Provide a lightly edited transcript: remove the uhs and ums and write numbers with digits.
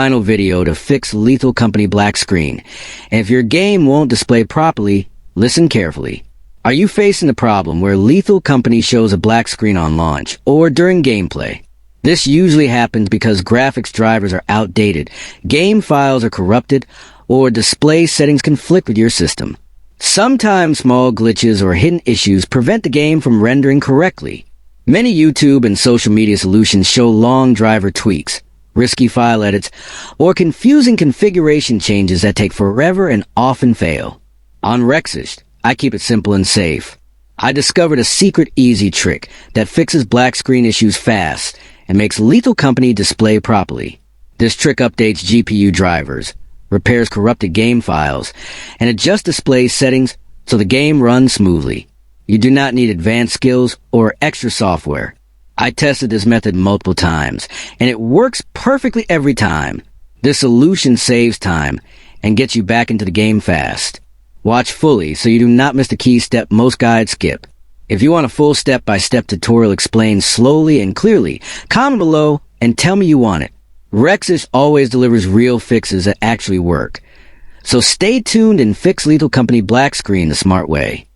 Final video to fix Lethal Company black screen. And if your game won't display properly, listen carefully. Are you facing the problem where Lethal Company shows a black screen on launch or during gameplay? This usually happens because graphics drivers are outdated, game files are corrupted, or display settings conflict with your system. Sometimes small glitches or hidden issues prevent the game from rendering correctly. Many YouTube and social media solutions show long driver tweaks, risky file edits, or confusing configuration changes that take forever and often fail. On Rexist, I keep it simple and safe. I discovered a secret easy trick that fixes black screen issues fast and makes Lethal Company display properly. This trick updates GPU drivers, repairs corrupted game files, and adjusts display settings so the game runs smoothly. You do not need advanced skills or extra software. I tested this method multiple times, and it works perfectly every time. This solution saves time and gets you back into the game fast. Watch fully so you do not miss the key step most guides skip. If you want a full step-by-step tutorial explained slowly and clearly, comment below and tell me you want it. Rexist always delivers real fixes that actually work. So stay tuned and fix Lethal Company black screen the smart way.